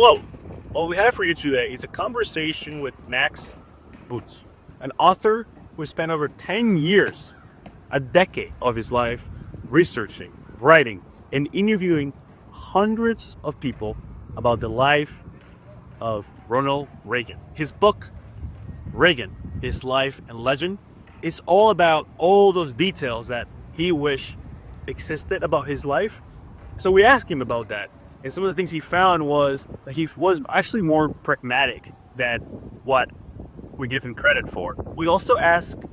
Hello. What we have for you today is a conversation with Max Boots, an author who spent over 10 years, a decade of his life, researching, writing, and interviewing hundreds of people about the life of Ronald Reagan. His book, Reagan, His Life and Legend, is all about all those details that he wished existed about his life. So we asked him about that. And some of the things he found was that he was actually more pragmatic than what we give him credit for. We also asked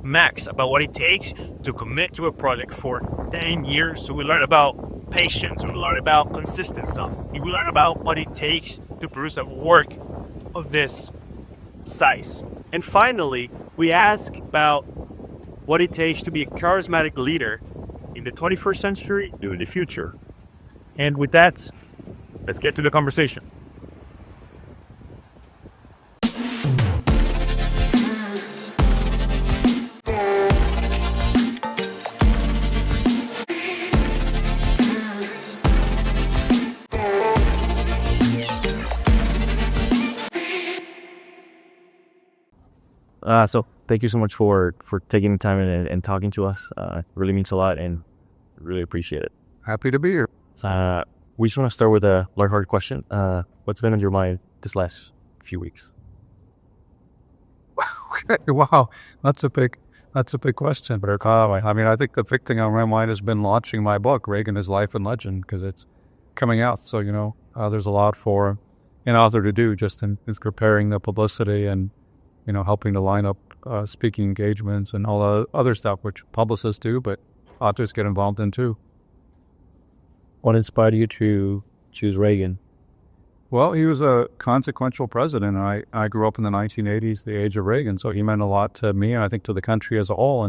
Max about what it takes to commit to a project for 10 years. So we learned about patience, we learned about consistency, we learned about what it takes to produce a work of this size. And finally, we asked about what it takes to be a charismatic leader in the 21st century and in the future. And with that, let's get to the conversation. So thank you so much for taking the time and talking to us. It really means a lot and really appreciate it. Happy to be here. We just want to start with a lighthearted question. What's been on your mind this last few weeks? Okay, wow, that's a big question. But I mean, I think the big thing on my mind has been launching my book, Reagan, His Life and Legend, because it's coming out. So there's a lot for an author to do just in preparing the publicity and helping to line up speaking engagements and all the other stuff which publicists do, but authors get involved in too. What inspired you to choose Reagan? Well, he was a consequential president. I grew up in the 1980s, the age of Reagan, so he meant a lot to me and I think to the country as a whole.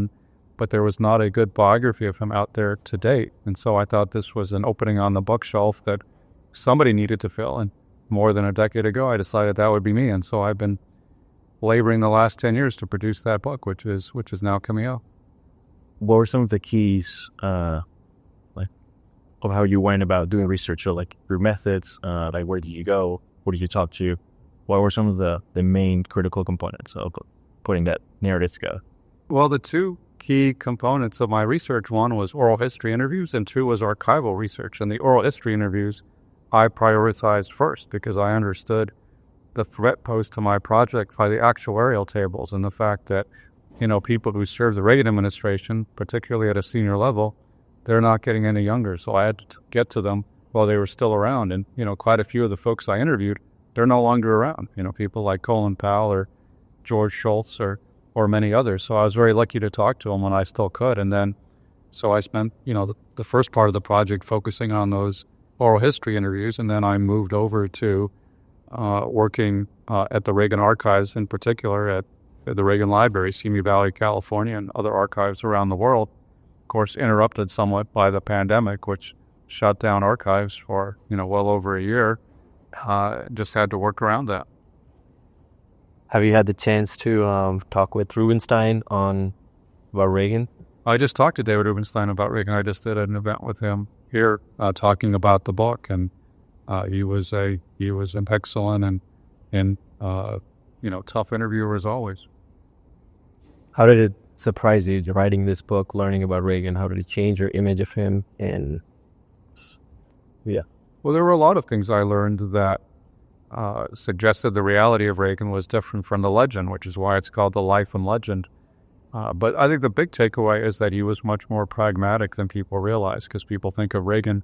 But there was not a good biography of him out there to date. And so I thought this was an opening on the bookshelf that somebody needed to fill. And more than a decade ago, I decided that would be me. And so I've been laboring the last 10 years to produce that book, which is now coming out. What were some of the keys of how you went about doing research? So your methods, where did you go? Who did you talk to? What were some of the main critical components of putting that narrative together? Well, the two key components of my research, one was oral history interviews and two was archival research. And the oral history interviews I prioritized first because I understood the threat posed to my project by the actuarial tables and the fact that, people who served the Reagan administration, particularly at a senior level, they're not getting any younger. So I had to get to them while they were still around. And, quite a few of the folks I interviewed, they're no longer around. People like Colin, Powell, or George Schultz, or many others. So I was very lucky to talk to them when I still could. And then, so I spent, the first part of the project focusing on those oral history interviews. And then I moved over to working at the Reagan archives, in particular at the Reagan Library, Simi Valley, California, and other archives around the world. Of course, interrupted somewhat by the pandemic, which shut down archives for, well over a year. Just had to work around that. Have you had the chance to talk with Rubenstein about Reagan? I just talked to David Rubenstein about Reagan. I just did an event with him here talking about the book, and he was excellent and tough interviewer as always. How did it surprise you writing this book, learning about Reagan? How did it change your image of him? And yeah. Well, there were a lot of things I learned that suggested the reality of Reagan was different from the legend, which is why it's called The Life and Legend. But I think the big takeaway is that he was much more pragmatic than people realize, because people think of Reagan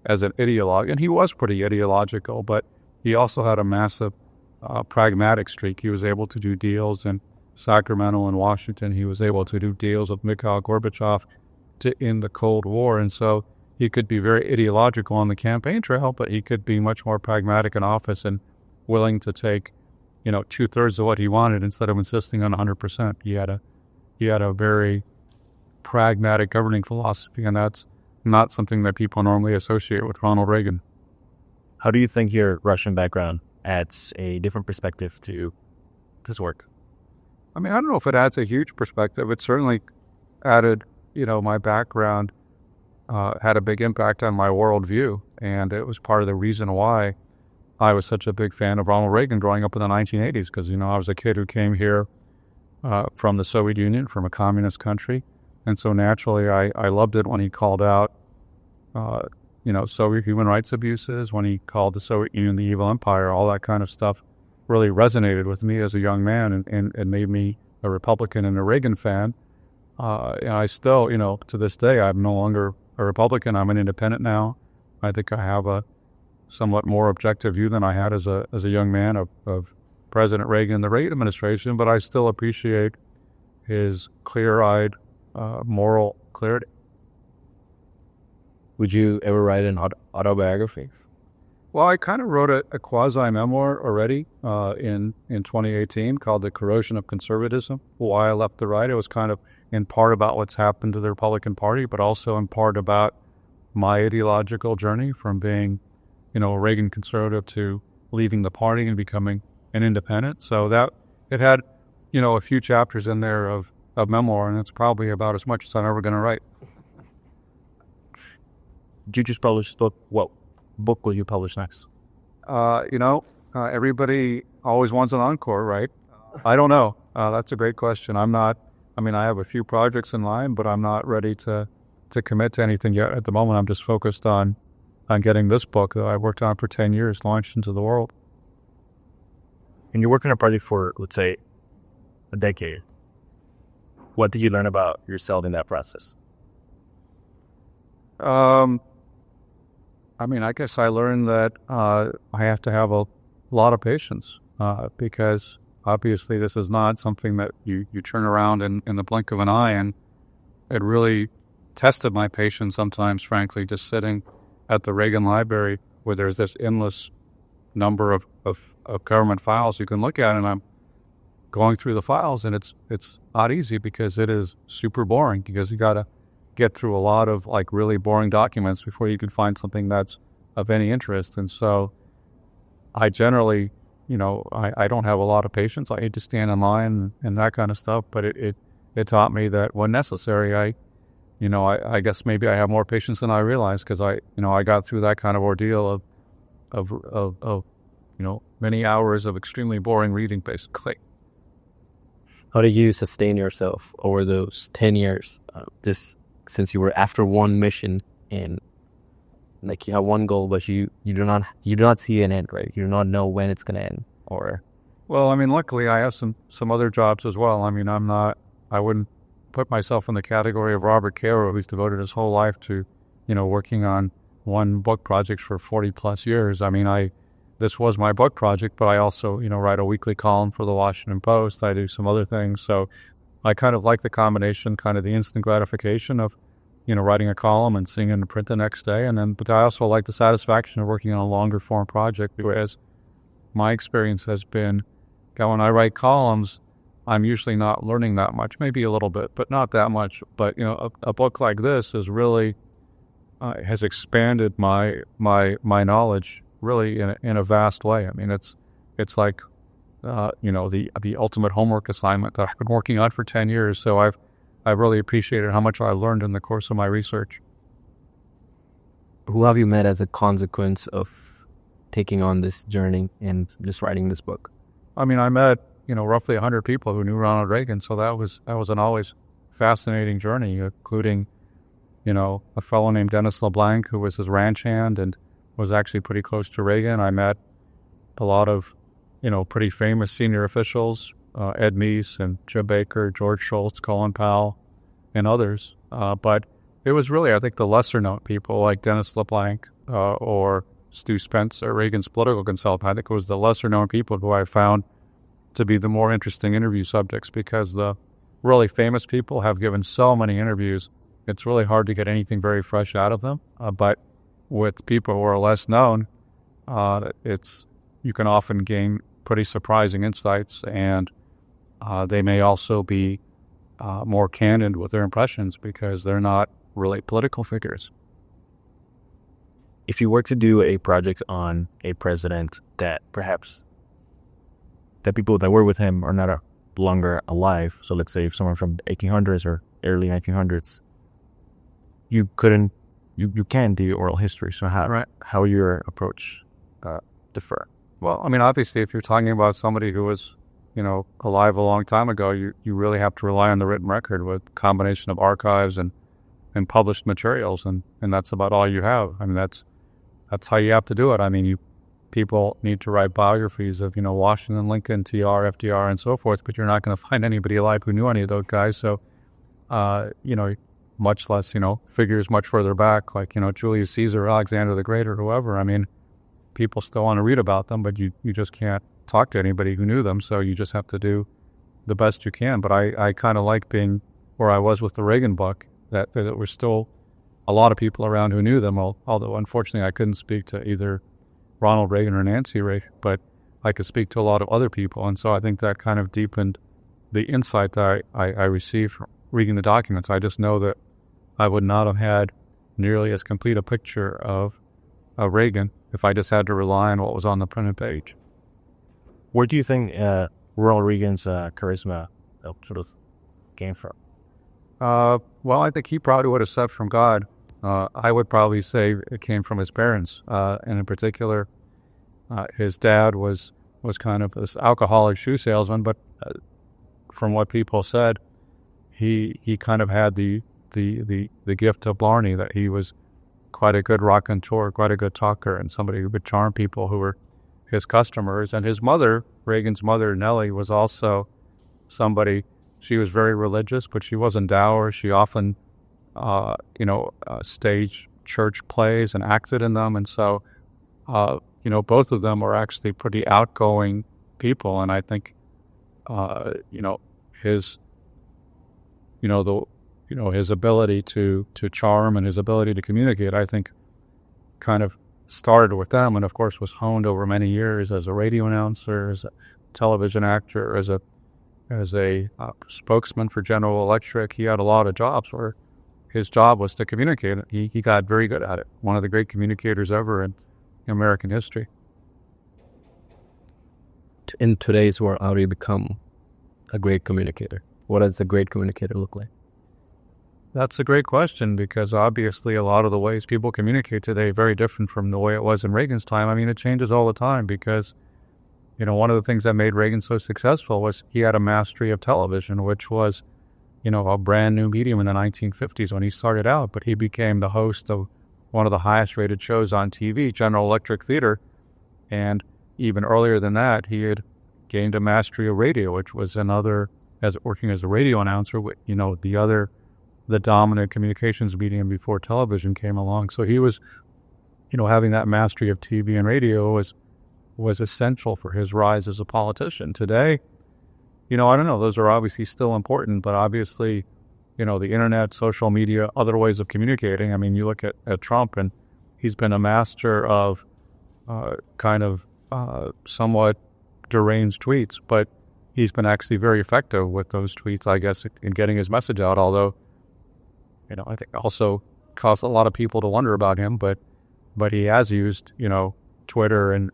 as an ideologue, and he was pretty ideological, but he also had a massive pragmatic streak. He was able to do deals in Sacramento and Washington. He was able to do deals with Mikhail Gorbachev to end the Cold War. And so he could be very ideological on the campaign trail, but he could be much more pragmatic in office and willing to take, 2/3 of what he wanted instead of insisting on 100%. He had a very pragmatic governing philosophy, and that's not something that people normally associate with Ronald Reagan. How do you think your Russian background adds a different perspective to this work? I mean, I don't know if it adds a huge perspective. It certainly added, my background had a big impact on my worldview. And it was part of the reason why I was such a big fan of Ronald Reagan growing up in the 1980s because, I was a kid who came here from the Soviet Union, from a communist country. And so naturally, I loved it when he called out, Soviet human rights abuses, when he called the Soviet Union the evil empire. All that kind of stuff really resonated with me as a young man and made me a Republican and a Reagan fan. And I still, to this day, I'm no longer a Republican. I'm an independent now. I think I have a somewhat more objective view than I had as a young man of President Reagan and the Reagan administration, but I still appreciate his clear-eyed moral clarity. Would you ever write an autobiography? Well, I kind of wrote a quasi-memoir already in 2018 called The Corrosion of Conservatism, Why I Left the Right. It was kind of in part about what's happened to the Republican Party, but also in part about my ideological journey from being, a Reagan conservative to leaving the party and becoming an independent. So that it had, a few chapters in there of memoir, and it's probably about as much as I'm ever going to write. You just published a book. What book will you publish next? Everybody always wants an encore, right? I don't know. That's a great question. I have a few projects in line, but I'm not ready to commit to anything yet. At the moment, I'm just focused on getting this book that I worked on for 10 years launched into the world. And you're working on a project for, let's say, a decade. What did you learn about yourself in that process? I guess I learned that I have to have a lot of patience because obviously this is not something that you turn around in the blink of an eye, and it really tested my patience sometimes, frankly, just sitting at the Reagan Library where there's this endless number of government files you can look at, and I'm going through the files, and it's not easy because it is super boring because you got to get through a lot of really boring documents before you can find something that's of any interest. And so I generally, I don't have a lot of patience. I hate to stand in line and that kind of stuff, but it taught me that when necessary, I guess maybe I have more patience than I realized because I got through that kind of ordeal of many hours of extremely boring reading, basically. How did you sustain yourself over those 10 years? Since you were after one mission and you have one goal, but you do not see an end, right? You do not know when it's going to end. Well, luckily I have some other jobs as well. I wouldn't put myself in the category of Robert Caro, who's devoted his whole life to, working on one book project for 40 plus years. This was my book project, but I also, write a weekly column for the Washington Post. I do some other things. So I kind of like the combination, kind of the instant gratification of, writing a column and seeing it in print the next day. But I also like the satisfaction of working on a longer form project, whereas my experience has been that when I write columns, I'm usually not learning that much, maybe a little bit, but not that much. But, a book like this is really, has expanded my knowledge really in a vast way. It's like, the ultimate homework assignment that I've been working on for 10 years. So I've really appreciated how much I learned in the course of my research. Who have you met as a consequence of taking on this journey and just writing this book? I met, roughly 100 people who knew Ronald Reagan. So that was an always fascinating journey, including, a fellow named Dennis LeBlanc, who was his ranch hand and was actually pretty close to Reagan. I met a lot of pretty famous senior officials, Ed Meese and Jim Baker, George Schultz, Colin Powell, and others. But it was really, I think, the lesser-known people like Dennis LeBlanc or Stu Spencer, Reagan's political consultant. I think it was the lesser-known people who I found to be the more interesting interview subjects because the really famous people have given so many interviews, it's really hard to get anything very fresh out of them. But with people who are less known, you can often gain pretty surprising insights, and they may also be more candid with their impressions because they're not really political figures. If you were to do a project on a president that perhaps the people that were with him are not longer alive, so let's say if someone from the 1800s or early 1900s, you can do oral history. So how your approach differ? Well, I mean, obviously, if you're talking about somebody who was, alive a long time ago, you really have to rely on the written record with a combination of archives and published materials, and that's about all you have. I mean, that's how you have to do it. I mean, people need to write biographies of, Washington, Lincoln, TR, FDR, and so forth, but you're not going to find anybody alive who knew any of those guys. So, much less, figures much further back, like, Julius Caesar, Alexander the Great, or whoever. I mean, people still want to read about them, but you just can't talk to anybody who knew them. So you just have to do the best you can. But I kind of like being where I was with the Reagan book, that there were still a lot of people around who knew them, although unfortunately I couldn't speak to either Ronald Reagan or Nancy Reagan, but I could speak to a lot of other people. And so I think that kind of deepened the insight that I received from reading the documents. I just know that I would not have had nearly as complete a picture of Reagan if I just had to rely on what was on the printed page. Where do you think Ronald Reagan's charisma sort of came from? Well, I think he probably would have said from God. I would probably say it came from his parents, and in particular, his dad was kind of this alcoholic shoe salesman. But from what people said, he kind of had the gift of blarney, that he was quite a good raconteur, quite a good talker, and somebody who could charm people who were his customers. And his mother, Reagan's mother, Nellie, was also somebody. She was very religious, but she wasn't dour. She often, staged church plays and acted in them. And so, both of them were actually pretty outgoing people. And I think, his ability to charm and his ability to communicate, I think, kind of started with them, and of course was honed over many years as a radio announcer, as a television actor, as a spokesman for General Electric. He had a lot of jobs where his job was to communicate. He got very good at it. One of the great communicators ever in American history. In today's world, how do you become a great communicator? What does a great communicator look like? That's a great question, because obviously a lot of the ways people communicate today are very different from the way it was in Reagan's time. I mean, it changes all the time because, one of the things that made Reagan so successful was he had a mastery of television, which was, a brand new medium in the 1950s when he started out. But he became the host of one of the highest rated shows on TV, General Electric Theater. And even earlier than that, he had gained a mastery of radio, which was working as a radio announcer, the dominant communications medium before television came along. So he was, having that mastery of TV and radio was essential for his rise as a politician. Today, I don't know, those are obviously still important, but obviously, the internet, social media, other ways of communicating. I mean, you look at Trump, and he's been a master of somewhat deranged tweets, but he's been actually very effective with those tweets, I guess, in getting his message out, although I think also caused a lot of people to wonder about him, but he has used, Twitter and,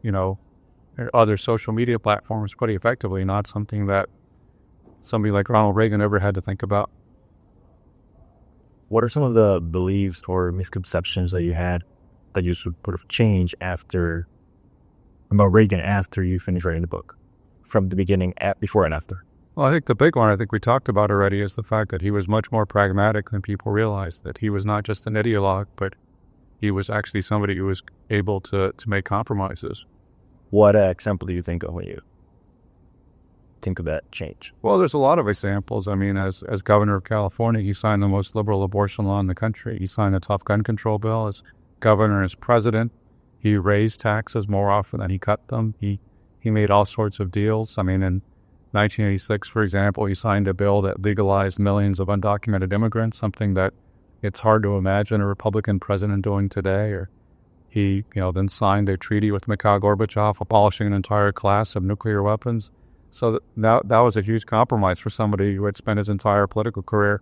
other social media platforms pretty effectively, not something that somebody like Ronald Reagan ever had to think about. What are some of the beliefs or misconceptions that you had that you sort of change about Reagan after you finished writing the book, from the beginning, before and after? Well, I think the big one, I think we talked about already, is the fact that he was much more pragmatic than people realized, that he was not just an ideologue, but he was actually somebody who was able to make compromises. What example do you think of when you think of that change? Well, there's a lot of examples. I mean, as governor of California, he signed the most liberal abortion law in the country. He signed a tough gun control bill. As governor and as president, he raised taxes more often than he cut them. He made all sorts of deals. I mean, in 1986, for example, he signed a bill that legalized millions of undocumented immigrants, something that it's hard to imagine a Republican president doing today. Or he, then signed a treaty with Mikhail Gorbachev abolishing an entire class of nuclear weapons. So that was a huge compromise for somebody who had spent his entire political career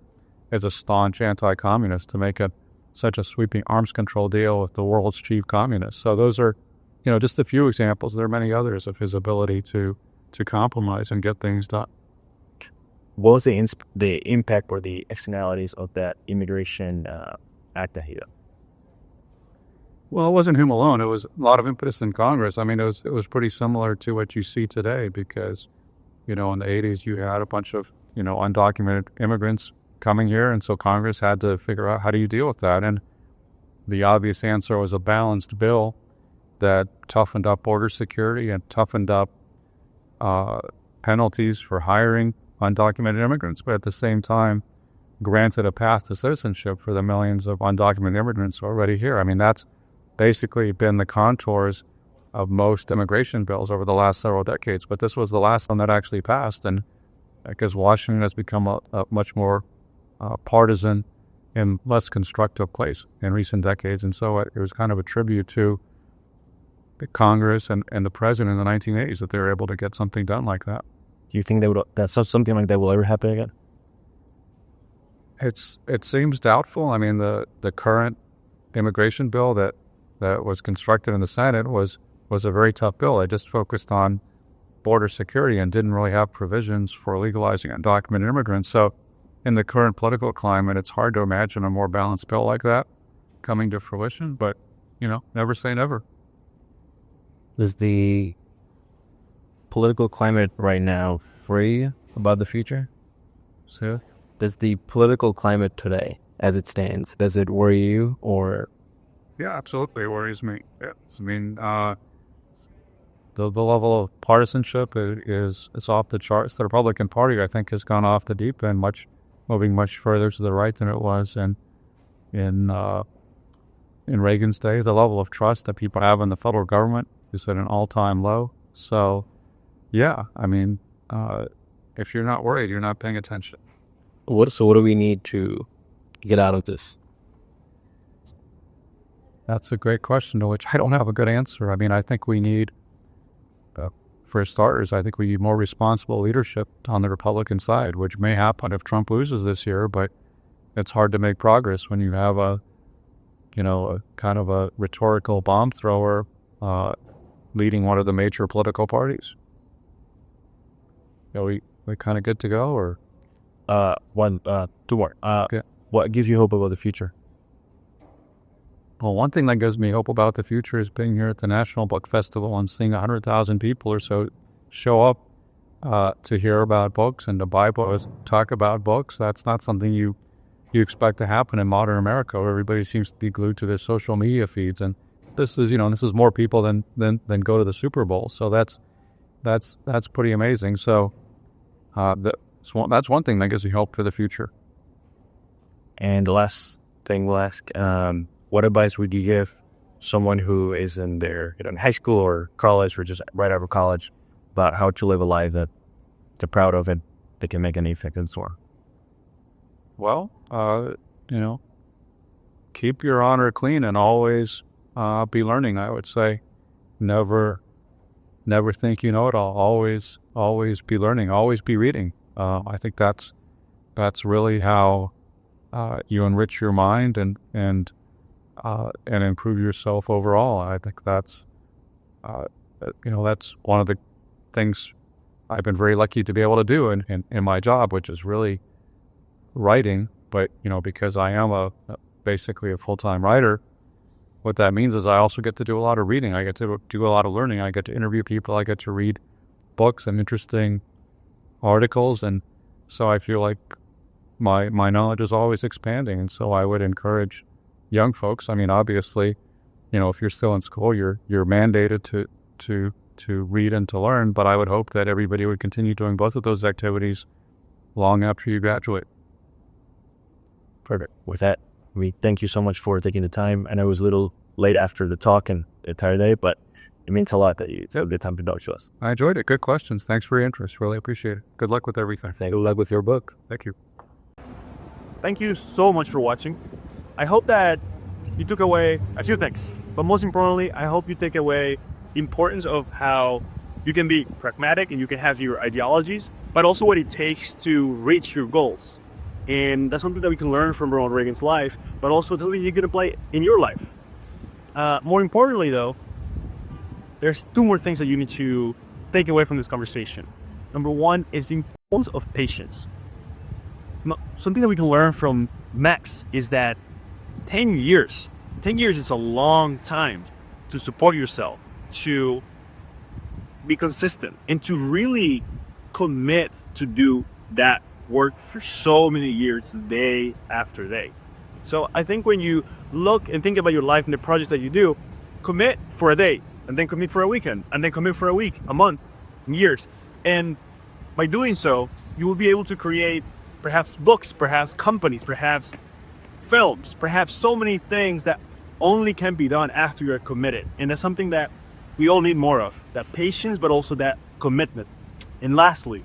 as a staunch anti-communist to make such a sweeping arms control deal with the world's chief communist. So those are, just a few examples. There are many others of his ability to compromise and get things done. What was the impact or the externalities of that immigration act that he did? Well, it wasn't him alone. It was a lot of impetus in Congress. I mean, it was pretty similar to what you see today because, in the 80s, you had a bunch of, undocumented immigrants coming here. And so Congress had to figure out how do you deal with that. And the obvious answer was a balanced bill that toughened up border security and toughened up penalties for hiring undocumented immigrants, but at the same time granted a path to citizenship for the millions of undocumented immigrants already here. I mean, that's basically been the contours of most immigration bills over the last several decades, but this was the last one that actually passed, and because Washington has become a much more partisan and less constructive place in recent decades, and so it was kind of a tribute to the Congress and the president in the 1980s that they were able to get something done like that. Do you think that something like that will ever happen again? It seems doubtful. I mean, the current immigration bill that was constructed in the Senate was a very tough bill. It just focused on border security and didn't really have provisions for legalizing undocumented immigrants. So in the current political climate, it's hard to imagine a more balanced bill like that coming to fruition, but, never say never. Is the political climate right now free about the future? So, does the political climate today, as it stands, does it worry you or? Yeah, absolutely. It worries me. Yes. I mean, the level of partisanship is off the charts. The Republican Party, I think, has gone off the deep end, moving much further to the right than it was in Reagan's day. The level of trust that people have in the federal government is at an all-time low. So, yeah, I mean, if you're not worried, you're not paying attention. What do we need to get out of this? That's a great question to which I don't have a good answer. I mean, I think we need, for starters, I think we need more responsible leadership on the Republican side, which may happen if Trump loses this year, but it's hard to make progress when you have a kind of a rhetorical bomb thrower leading one of the major political parties. Are we kind of good to go, or? Two more. Okay. What gives you hope about the future? Well, one thing that gives me hope about the future is being here at the National Book Festival and seeing 100,000 people or so show up to hear about books and to buy books, talk about books. That's not something you expect to happen in modern America, where everybody seems to be glued to their social media feeds. And this is more people than go to the Super Bowl. So that's pretty amazing. So that's one thing that gives me hope for the future. And the last thing we'll ask, what advice would you give someone who is in their in high school or college or just right out of college about how to live a life that they're proud of and they can make an effect and so on? Well, keep your honor clean and always be learning. I would say never think you know it all. Always be learning. Always be reading. I think that's really how you enrich your mind and improve yourself overall. I think that's one of the things I've been very lucky to be able to do in my job, which is really writing. But because I am basically a full-time writer, what that means is I also get to do a lot of reading. I get to do a lot of learning. I get to interview people. I get to read books and interesting articles, and so I feel like my knowledge is always expanding. And so I would encourage young folks. I mean, obviously, if you're still in school, you're mandated to read and to learn. But I would hope that everybody would continue doing both of those activities long after you graduate. Perfect. With that, we thank you so much for taking the time. I know it was a little late after the talk and the entire day, but it means a lot that you took the time to talk to us. I enjoyed it. Good questions. Thanks for your interest. Really appreciate it. Good luck with everything. Good luck with your book. Thank you. Thank you so much for watching. I hope that you took away a few things, but most importantly, I hope you take away the importance of how you can be pragmatic and you can have your ideologies, but also what it takes to reach your goals. And that's something that we can learn from Ronald Reagan's life, but also something you can apply in your life. More importantly, though, there's two more things that you need to take away from this conversation. Number one is the importance of patience. Something that we can learn from Max is that 10 years 10 years is a long time to support yourself, to be consistent, and to really commit to do that work for so many years, day after day. So I think when you look and think about your life and the projects that you do, commit for a day, and then commit for a weekend, and then commit for a week, a month, years. And by doing so, you will be able to create perhaps books, perhaps companies, perhaps films, perhaps so many things that only can be done after you're committed. And that's something that we all need more of, that patience, but also that commitment. And lastly,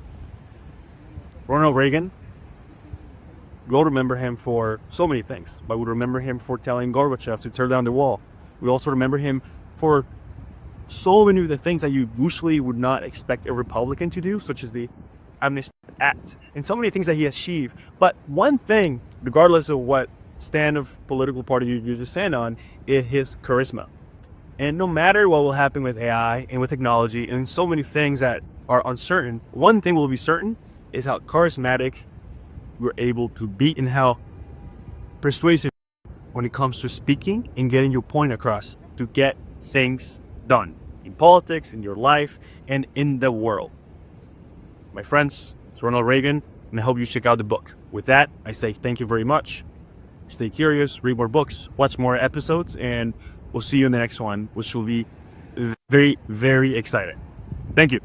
Ronald Reagan, we all remember him for so many things, but we remember him for telling Gorbachev to tear down the wall. We also remember him for so many of the things that you usually would not expect a Republican to do, such as the Amnesty Act, and so many things that he achieved. But one thing, regardless of what stand of political party you stand on, is his charisma. And no matter what will happen with AI and with technology and so many things that are uncertain, one thing will be certain is how charismatic we're able to be and how persuasive when it comes to speaking and getting your point across to get things done in politics, in your life, and in the world. My friends, it's Ronald Reagan, and I hope you check out the book. With that, I say thank you very much. Stay curious, read more books, watch more episodes, and we'll see you in the next one, which will be very, very exciting. Thank you.